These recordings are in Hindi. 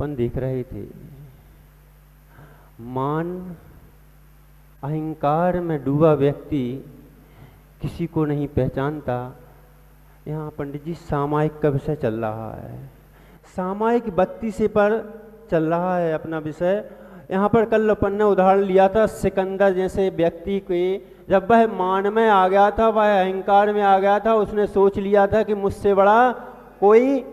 अपन देख रहे थे, मान अहंकार में डूबा व्यक्ति किसी को नहीं पहचानता। यहाँ पंडित जी सामायिक का विषय चल रहा है, सामायिक 32 पर चल रहा है अपना विषय। यहाँ पर कल अपन ने उदाहरण लिया था सिकंदर जैसे व्यक्ति के, जब वह मान में आ गया था, वह अहंकार में आ गया था, उसने सोच लिया था कि मुझसे बड़ा कोई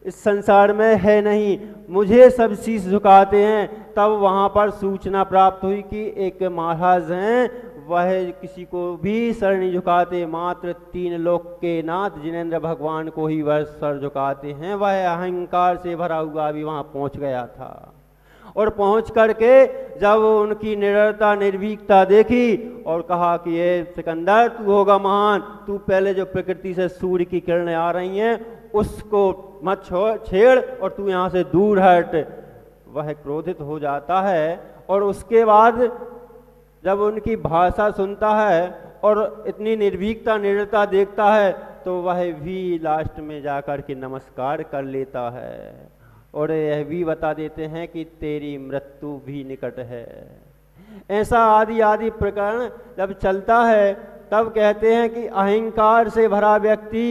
इस संसार में है नहीं, मुझे सब शीश झुकाते हैं। तब वहाँ पर सूचना प्राप्त हुई कि एक महाराज हैं, वह किसी को भी सर नहीं झुकाते, मात्र 3 लोक के नाथ जिनेंद्र भगवान को ही वह सर झुकाते हैं। वह अहंकार से भरा हुआ भी वहाँ पहुँच गया था, और पहुँच करके जब उनकी निडरता निर्भीकता देखी और कहा कि ये सिकंदर तू होगा महान, तू पहले जो प्रकृति से सूर्य की किरणें आ रही हैं उसको मत छेड़ और तू यहाँ से दूर हट। वह क्रोधित हो जाता है और उसके बाद जब उनकी भाषा सुनता है और इतनी निर्भीकता निडरता देखता है तो वह भी लास्ट में जाकर के नमस्कार कर लेता है और यह भी बता देते हैं कि तेरी मृत्यु भी निकट है। ऐसा आदि आदि प्रकरण जब चलता है तब कहते हैं कि अहंकार से भरा व्यक्ति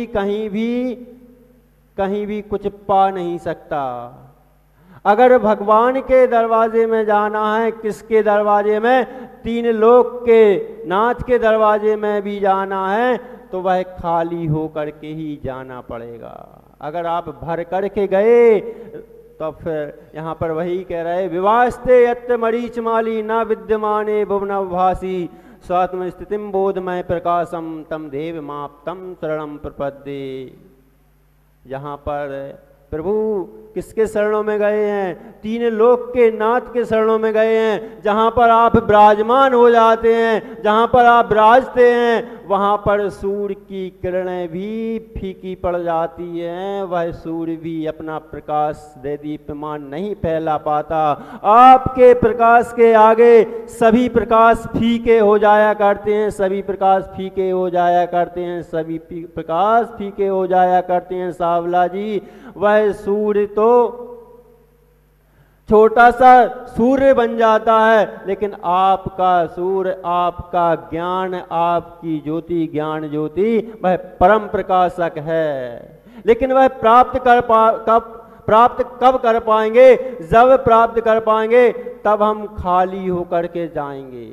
कहीं भी कुछ पा नहीं सकता। अगर भगवान के दरवाजे में जाना है, किसके दरवाजे में, 3 लोक के नाथ के दरवाजे में भी जाना है तो वह खाली होकर के ही जाना पड़ेगा। अगर आप भर करके गए तो फिर यहाँ पर वही कह रहे, विवास्ते यत् मरीच माली न विद्यमाने भुवनभासी स्वात्म स्थितिम बोधमय प्रकाशम तम देव माप्तम शरणम प्रपद्ये। यहाँ पर प्रभु किसके शरणों में गए हैं? 3 लोक के नाथ के शरणों में गए हैं। जहाँ पर आप विराजमान हो जाते हैं, जहाँ पर आप विराजते हैं, वहाँ पर सूर्य की किरणें भी फीकी पड़ जाती हैं। वह सूर्य भी अपना प्रकाश दे दीप्यमान नहीं फैला पाता। आपके प्रकाश के आगे सभी प्रकाश फीके हो जाया करते हैं, सभी प्रकाश फीके हो जाया करते हैं, सभी प्रकाश फीके हो जाया करते हैं। सावला जी, वह सूर्य तो छोटा सा सूर्य बन जाता है, लेकिन आपका सूर्य, आपका ज्ञान, आपकी ज्योति, ज्ञान ज्योति, वह परम प्रकाशक है। लेकिन वह प्राप्त कब कर पाएंगे? जब प्राप्त कर पाएंगे तब हम खाली होकर के जाएंगे।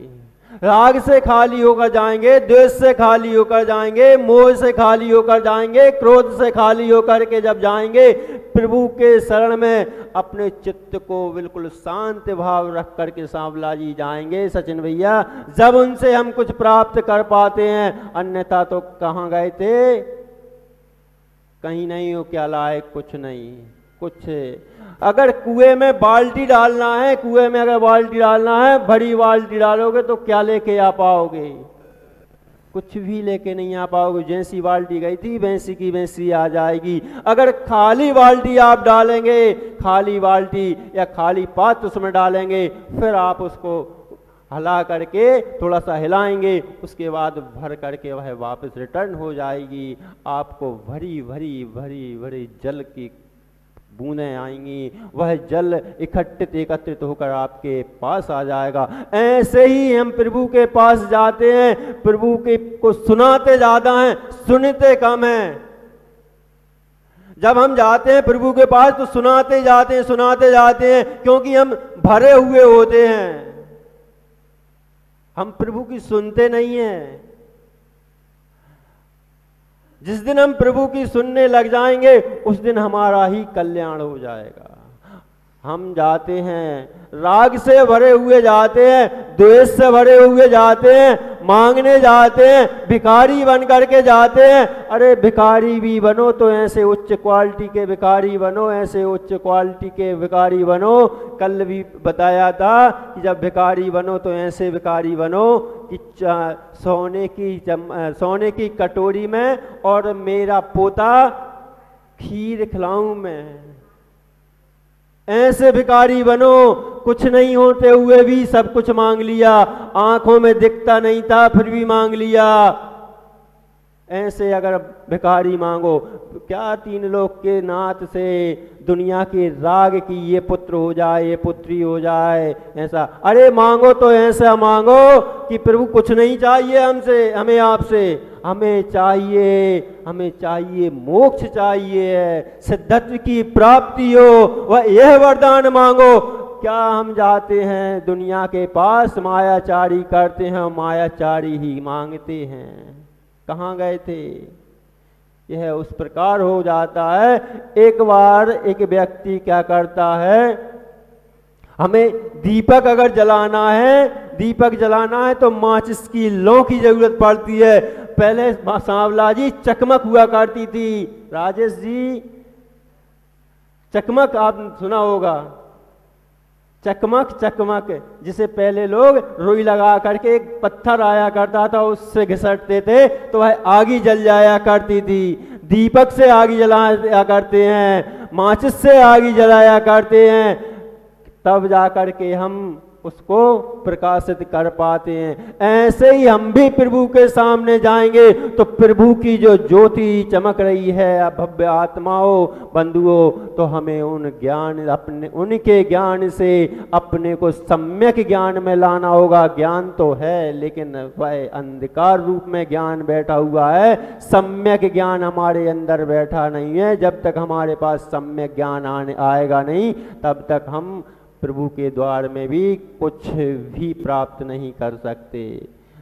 राग से खाली होकर जाएंगे, द्वेष से खाली होकर जाएंगे, मोह से खाली होकर जाएंगे, क्रोध से खाली होकर के जब जाएंगे, प्रभु के शरण में अपने चित्त को बिल्कुल शांत भाव रख करके सांवला जी जाएंगे। सचिन भैया, जब उनसे हम कुछ प्राप्त कर पाते हैं, अन्यथा तो कहाँ गए थे? कहीं नहीं हो, क्या लाए? कुछ नहीं, कुछ। अगर कुएं में बाल्टी डालना है, कुएं में अगर बाल्टी डालना है, बड़ी बाल्टी डालोगे तो क्या लेके आ पाओगे? कुछ भी लेके नहीं आ पाओगे। जैसी बाल्टी गई थी वैसी की वैसी आ जाएगी। अगर खाली बाल्टी आप डालेंगे, खाली बाल्टी या खाली पात्र उसमें डालेंगे, फिर आप उसको हिला करके थोड़ा सा हिलाएंगे, उसके बाद भर करके वह वापस रिटर्न हो जाएगी। आपको भरी भरी भरी भरी जल की बूंदें आएंगी, वह जल एकत्रित होकर आपके पास आ जाएगा। ऐसे ही हम प्रभु के पास जाते हैं, प्रभु के को सुनाते ज्यादा हैं, सुनते कम हैं। जब हम जाते हैं प्रभु के पास तो सुनाते जाते हैं, क्योंकि हम भरे हुए होते हैं। हम प्रभु की सुनते नहीं हैं। जिस दिन हम प्रभु की सुनने लग जाएंगे उस दिन हमारा ही कल्याण हो जाएगा। हम जाते हैं, राग से भरे हुए जाते हैं, द्वेष से भरे हुए जाते हैं, मांगने जाते हैं, भिखारी बन करके जाते हैं। अरे भिखारी भी बनो तो ऐसे उच्च क्वालिटी के भिखारी बनो, ऐसे उच्च क्वालिटी के भिखारी बनो। कल भी बताया था कि जब भिखारी बनो तो ऐसे भिखारी बनो कि सोने की कटोरी में और मेरा पोता खीर खिलाऊं मैं। ऐसे भिखारी बनो, कुछ नहीं होते हुए भी सब कुछ मांग लिया, आंखों में दिखता नहीं था फिर भी मांग लिया। ऐसे अगर भिखारी मांगो, क्या 3 लोक के नाथ से दुनिया के राग की ये पुत्र हो जाए, ये पुत्री हो जाए, ऐसा अरे मांगो तो ऐसा मांगो कि प्रभु कुछ नहीं चाहिए हमसे, हमें आपसे, हमें चाहिए मोक्ष चाहिए, सिद्धत्व की प्राप्ति हो, वह यह वरदान मांगो। क्या हम जाते हैं दुनिया के पास, मायाचारी करते हैं, मायाचारी ही मांगते हैं। कहाँ गए थे? यह उस प्रकार हो जाता है। एक बार एक व्यक्ति क्या करता है, हमें दीपक अगर जलाना है तो माचिस की लौ की जरूरत पड़ती है। पहले सांवला जी चकमक हुआ करती थी। राजेश जी, चकमक आप सुना होगा, चकमक जिसे पहले लोग रुई लगा करके एक पत्थर आया करता था, उससे घिसटते थे तो वह आगी जल जाया करती थी। दीपक से आगी जलाया करते हैं, माचिस से आगी जलाया करते हैं, तब जा करके हम उसको प्रकाशित कर पाते हैं। ऐसे ही हम भी प्रभु के सामने जाएंगे तो प्रभु की जो ज्योति चमक रही है भव्य आत्माओं, बंधुओं, तो हमें उनके ज्ञान से अपने को सम्यक ज्ञान में लाना होगा। ज्ञान तो है लेकिन वह अंधकार रूप में ज्ञान बैठा हुआ है, सम्यक ज्ञान हमारे अंदर बैठा नहीं है। जब तक हमारे पास सम्यक ज्ञान आएगा नहीं, तब तक हम प्रभु के द्वार में भी कुछ भी प्राप्त नहीं कर सकते।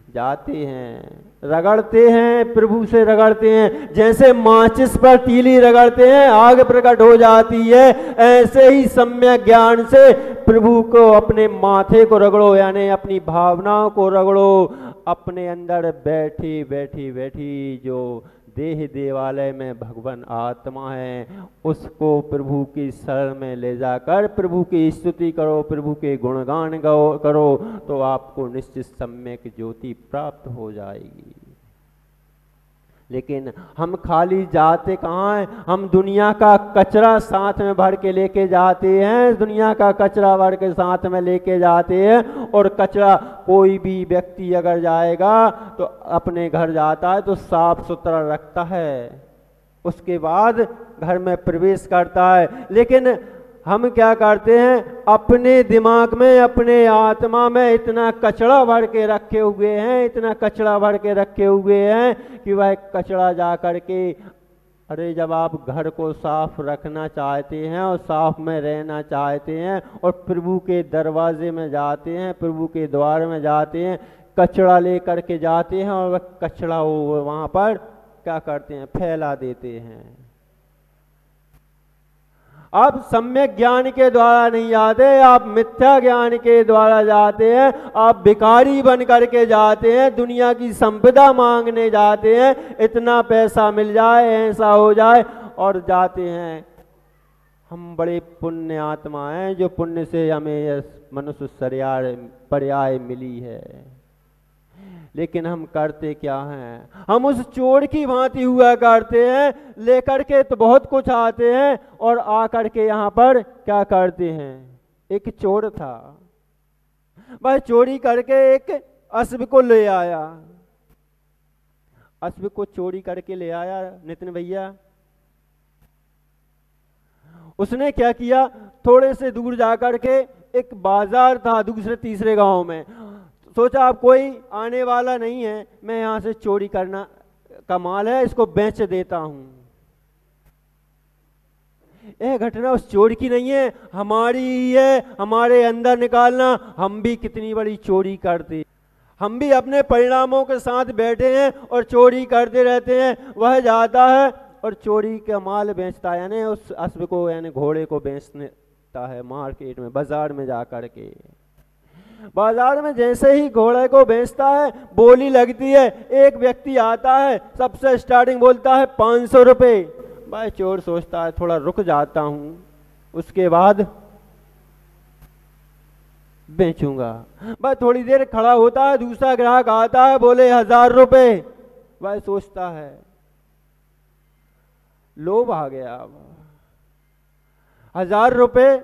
जाते हैं, रगड़ते हैं, प्रभु से रगड़ते हैं, जैसे माचिस पर तीली रगड़ते हैं आग प्रकट हो जाती है, ऐसे ही सम्यक ज्ञान से प्रभु को अपने माथे को रगड़ो, यानी अपनी भावनाओं को रगड़ो। अपने अंदर बैठी जो देह देवालय में भगवान आत्मा है, उसको प्रभु की शरण में ले जाकर प्रभु की स्तुति करो, प्रभु के गुणगान करो, तो आपको निश्चित सम्यक ज्योति प्राप्त हो जाएगी। लेकिन हम खाली जाते कहाँ हैं? हम दुनिया का कचरा साथ में भर के लेके जाते हैं, दुनिया का कचरा भर के साथ में लेके जाते हैं। और कचरा कोई भी व्यक्ति अगर जाएगा तो अपने घर जाता है तो साफ सुथरा रखता है, उसके बाद घर में प्रवेश करता है। लेकिन हम क्या करते हैं, अपने दिमाग में, अपने आत्मा में इतना कचरा भर के रखे हुए हैं कि वह कचरा जा करके, अरे जब आप घर को साफ रखना चाहते हैं और साफ में रहना चाहते हैं और प्रभु के दरवाजे में जाते हैं, प्रभु के द्वार में जाते हैं, कचरा लेकर के जाते हैं और वह कचरा वहाँ पर क्या करते हैं, फैला देते हैं। आप सम्यक ज्ञान के द्वारा नहीं जाते, आप मिथ्या ज्ञान के द्वारा जाते हैं, आप भिखारी बन करके जाते हैं, दुनिया की संपदा मांगने जाते हैं, इतना पैसा मिल जाए, ऐसा हो जाए, और जाते हैं। हम बड़े पुण्य आत्मा हैं, जो पुण्य से हमें मनुष्य पर्याय मिली है। लेकिन हम करते क्या हैं, हम उस चोर की भांति हुआ करते हैं, लेकर के तो बहुत कुछ आते हैं और आकर के यहाँ पर क्या करते हैं। एक चोर था, वह चोरी करके एक अश्व को ले आया, अश्व को चोरी करके ले आया नितिन भैया। उसने क्या किया, थोड़े से दूर जाकर के एक बाजार था दूसरे तीसरे गांव में, सोचा अब कोई आने वाला नहीं है, मैं यहाँ से चोरी करना का माल है, इसको बेच देता हूँ। यह घटना उस चोर की नहीं है, हमारी ही है, हमारे अंदर निकालना। हम भी कितनी बड़ी चोरी करते, हम भी अपने परिणामों के साथ बैठे हैं और चोरी करते रहते हैं। वह जाता है और चोरी का माल बेचता है, यानी उस अश्व को, यानी घोड़े को बेचता है मार्केट में, बाजार में जा कर के। बाजार में जैसे ही घोड़े को बेचता है, बोली लगती है, एक व्यक्ति आता है, सबसे स्टार्टिंग बोलता है 500 रुपये। भाई चोर सोचता है थोड़ा रुक जाता हूं, उसके बाद बेचूंगा। भाई थोड़ी देर खड़ा होता है, दूसरा ग्राहक आता है, बोले 1000 रुपये। भाई सोचता है, लोभ आ गया, 1000 रुपये